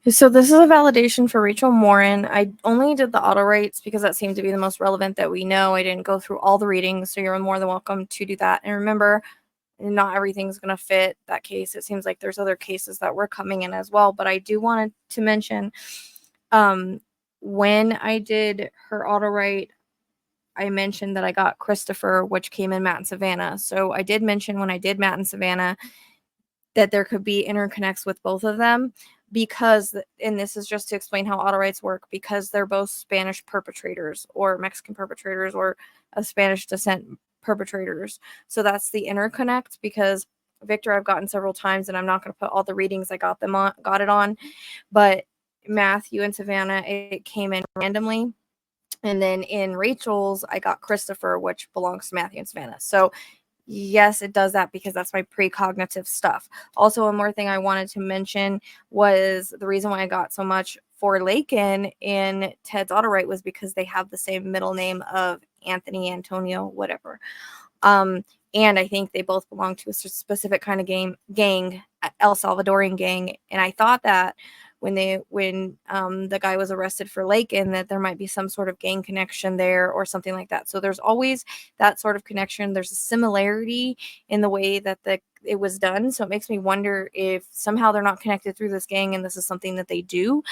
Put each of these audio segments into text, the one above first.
So this is a validation for Rachel Morin. I only did the Autowrites because that seemed to be the most relevant that we know. I didn't go through all the readings, so you're more than welcome to do that. And remember, not everything's going to fit that case. It seems like there's other cases that were coming in as well. But I do want to mention when I did her Autowrite, I mentioned that I got Christopher, which came in Matt and Savannah. So I did mention when I did Matt and Savannah that there could be interconnects with both of them because, and this is just to explain how Autowrites work, because they're both Spanish perpetrators or Mexican perpetrators or of Spanish descent perpetrators. So that's the interconnect, because Victor I've gotten several times, and I'm not going to put all the readings I got it on, but Matthew and Savannah, it came in randomly. And then in Rachel's, I got Christopher, which belongs to Matthew and Savannah. So yes, it does that because that's my precognitive stuff. Also, one more thing I wanted to mention was the reason why I got so much for Lakin in Ted's Autowrite was because they have the same middle name of Anthony, Antonio, whatever. And I think they both belong to a specific kind of gang, El Salvadorian gang. And I thought that when the guy was arrested for Lakin, that there might be some sort of gang connection there or something like that. So there's always that sort of connection. There's a similarity in the way that it was done. So it makes me wonder if somehow they're not connected through this gang and this is something that they do,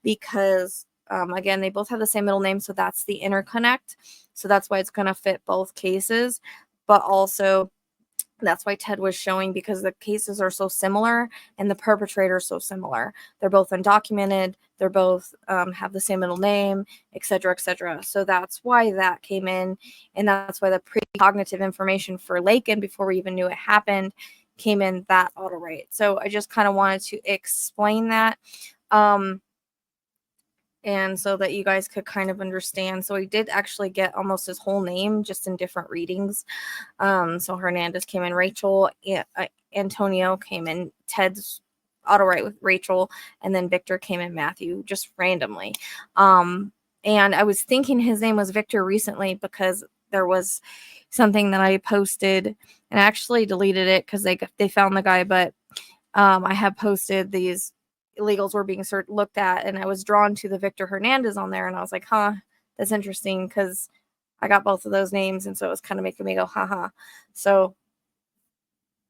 because again, they both have the same middle name. So that's the interconnect. So that's why it's going to fit both cases. But also, that's why Ted was showing, because the cases are so similar and the perpetrator is so similar. They're both undocumented. They're both have the same middle name, etc., etc. So that's why that came in, and that's why the precognitive information for Lakin, before we even knew it happened, came in that Autowrite. So I just kind of wanted to explain that. And so that you guys could kind of understand. So we did actually get almost his whole name, just in different readings. So Hernandez came in Rachel, Antonio came in Ted's Autowrite with Rachel, and then Victor came in Matthew, just randomly. And I was thinking his name was Victor recently because there was something that I posted, and I actually deleted it because they found the guy, but I have posted these illegals were being looked at, and I was drawn to the Victor Hernandez on there, and I was like, huh, that's interesting, because I got both of those names, and so it was kind of making me go, haha. So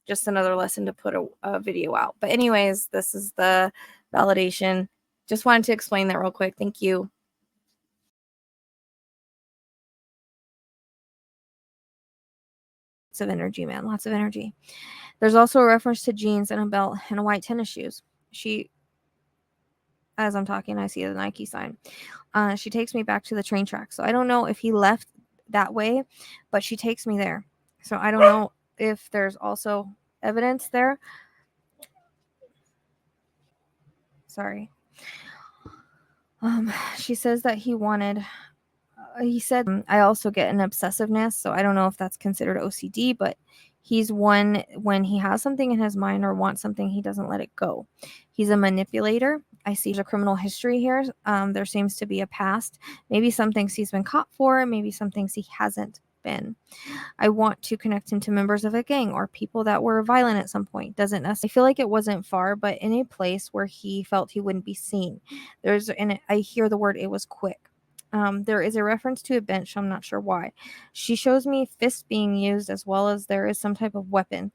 just another lesson to put a video out. But anyways, this is the validation. Just wanted to explain that real quick. Thank you. Lots of energy, man. Lots of energy. There's also a reference to jeans and a belt and a white tennis shoes. As I'm talking, I see the Nike sign. She takes me back to the train track. So I don't know if he left that way, but she takes me there. So I don't know if there's also evidence there. Sorry. She says that he said, I also get an obsessiveness. So I don't know if that's considered OCD, but he's one, when he has something in his mind or wants something, he doesn't let it go. He's a manipulator. I see a criminal history here. There seems to be a past. Maybe some things he's been caught for, maybe some things he hasn't been. I want to connect him to members of a gang or people that were violent at some point. Doesn't necessarily. I feel like it wasn't far, but in a place where he felt he wouldn't be seen. I hear the word, it was quick. There is a reference to a bench. I'm not sure why. She shows me fists being used, as well as there is some type of weapon.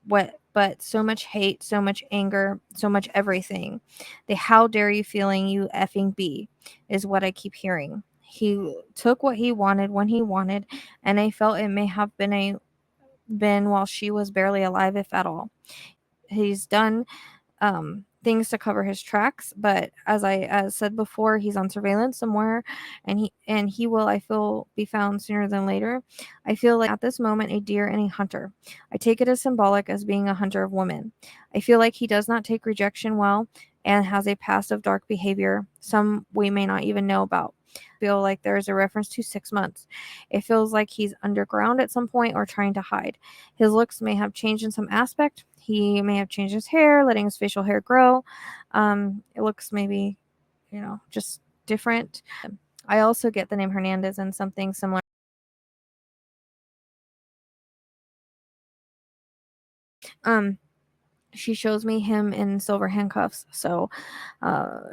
But so much hate, so much anger, so much everything. The how dare you feeling, you effing be, is what I keep hearing. He took what he wanted when he wanted, and I felt it may have been while she was barely alive, if at all. He's done things to cover his tracks, but as I said before, he's on surveillance somewhere, and he will, I feel, be found sooner than later. I feel like at this moment a deer and a hunter. I take it as symbolic as being a hunter of women. I feel like he does not take rejection well and has a past of dark behavior, some we may not even know about. I feel like there is a reference to 6 months. It feels like he's underground at some point or trying to hide. His looks may have changed in some aspect. He may have changed his hair, letting his facial hair grow. It looks maybe, just different. I also get the name Hernandez and something similar. Um, she shows me him in silver handcuffs. So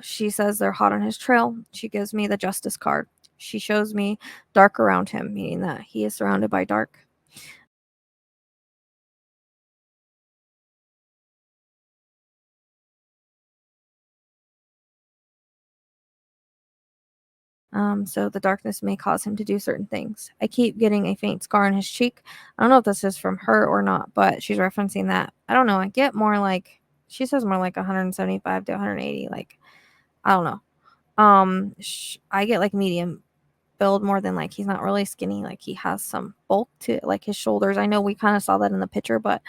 she says they're hot on his trail. She gives me the justice card. She shows me dark around him, meaning that he is surrounded by dark. So the darkness may cause him to do certain things. I keep getting a faint scar on his cheek. I don't know if this is from her or not, but she's referencing that. I don't know. I get more like, she says more like 175 to 180. Like, I don't know. I get like medium build more than like, he's not really skinny. Like he has some bulk to like his shoulders. I know we kind of saw that in the picture, but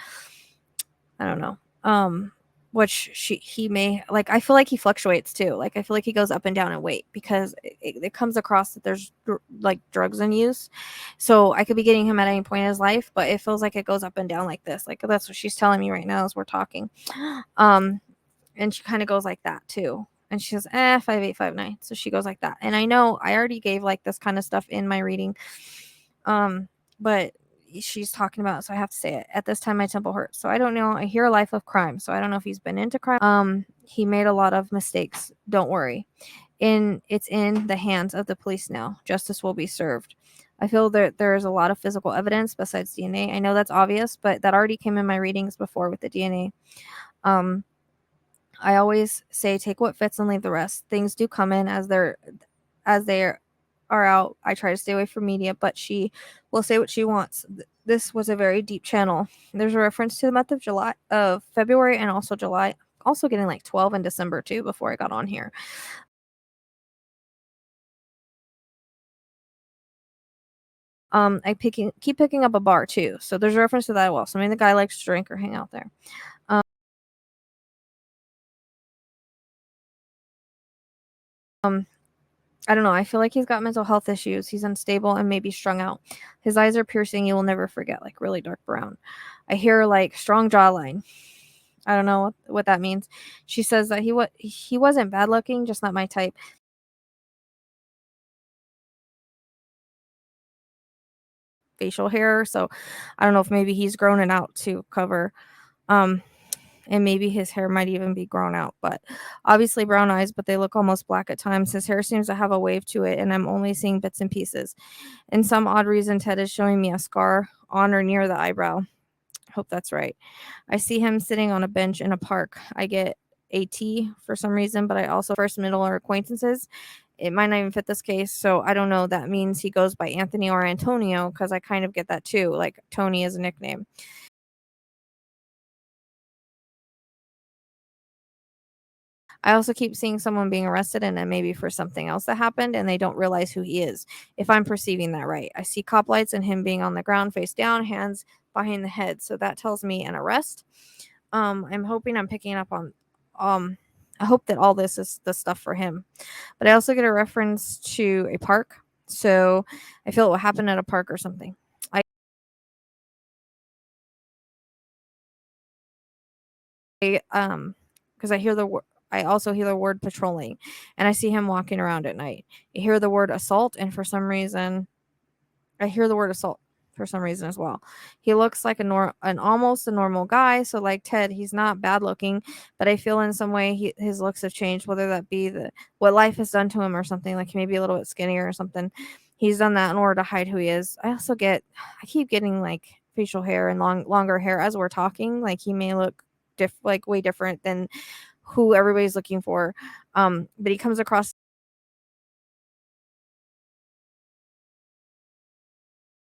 I don't know. Which he may like. I feel like he fluctuates too. Like I feel like he goes up and down in weight because it comes across that there's like drugs in use. So I could be getting him at any point in his life, but it feels like it goes up and down like this. Like that's what she's telling me right now as we're talking. And she kind of goes like that too. And she says, 5'8", 5'9". So she goes like that. And I know I already gave like this kind of stuff in my reading. But she's talking about, so I have to say it. At this time, my temple hurts. So I don't know. I hear a life of crime. So I don't know if he's been into crime. He made a lot of mistakes. Don't worry. It's in the hands of the police now. Justice will be served. I feel that there is a lot of physical evidence besides DNA. I know that's obvious, but that already came in my readings before with the DNA. I always say take what fits and leave the rest. Things do come in as they are out. I try to stay away from media, but she will say what she wants. This was a very deep channel. There's a reference to the month of February and also July. Also getting like 12 in December too before I got on here. I keep picking up a bar too. So there's a reference to that as well. So maybe the guy likes to drink or hang out there. I don't know. I feel like he's got mental health issues. He's unstable and maybe strung out. His eyes are piercing. You will never forget, like really dark brown. I hear like strong jawline. I don't know what that means. She says that he wasn't bad looking, just not my type. Facial hair, so I don't know if maybe he's grown it out to cover. And maybe his hair might even be grown out, but obviously brown eyes, but they look almost black at times. His hair seems to have a wave to it, and I'm only seeing bits and pieces. In some odd reason, Ted is showing me a scar on or near the eyebrow. Hope that's right. I see him sitting on a bench in a park. I get AT for some reason, but I also first, middle, or acquaintances. It might not even fit this case, so I don't know. That means he goes by Anthony or Antonio, because I kind of get that too. Like Tony is a nickname. I also keep seeing someone being arrested and then maybe for something else that happened and they don't realize who he is, if I'm perceiving that right. I see cop lights and him being on the ground face down, hands behind the head. So that tells me an arrest. I'm hoping I'm picking up on I hope that all this is the stuff for him. But I also get a reference to a park. So I feel it will happen at a park or something. Because I also hear the word patrolling, and I see him walking around at night. I hear the word assault, and for some reason, I hear the word assault for some reason as well. He looks like an almost a normal guy. So like Ted, he's not bad looking, but I feel in some way his looks have changed, whether that be what life has done to him or something. Like he may be a little bit skinnier or something. He's done that in order to hide who he is. I keep getting like facial hair and longer hair as we're talking. Like he may look like way different than who everybody's looking for. But he comes across.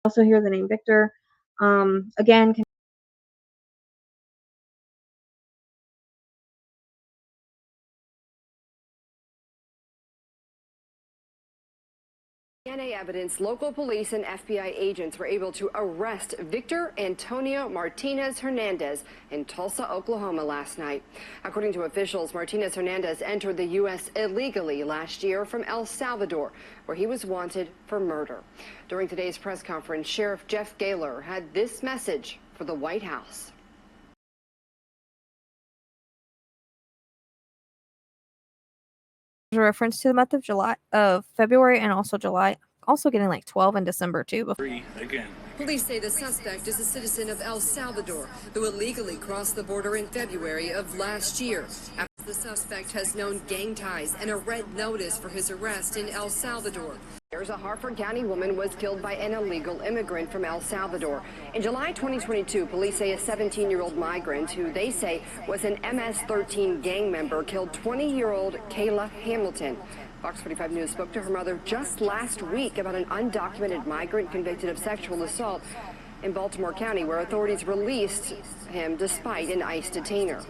Also hear the name Victor. Again, DNA evidence, local police and FBI agents were able to arrest Victor Antonio Martinez Hernandez in Tulsa, Oklahoma last night. According to officials, Martinez Hernandez entered the U.S. illegally last year from El Salvador, where he was wanted for murder. During today's press conference, Sheriff Jeff Gaylor had this message for the White House. A reference to the month of February and also July. Also getting like 12 in December too. Again, Police say the suspect is a citizen of El Salvador who illegally crossed the border in February of last year. After the suspect has known gang ties and a red notice for his arrest in El Salvador. A Harford County woman was killed by an illegal immigrant from El Salvador. In July 2022, police say a 17-year-old migrant who they say was an MS-13 gang member killed 20-year-old Kayla Hamilton. Fox 45 News spoke to her mother just last week about an undocumented migrant convicted of sexual assault in Baltimore County, where authorities released him despite an ICE detainer.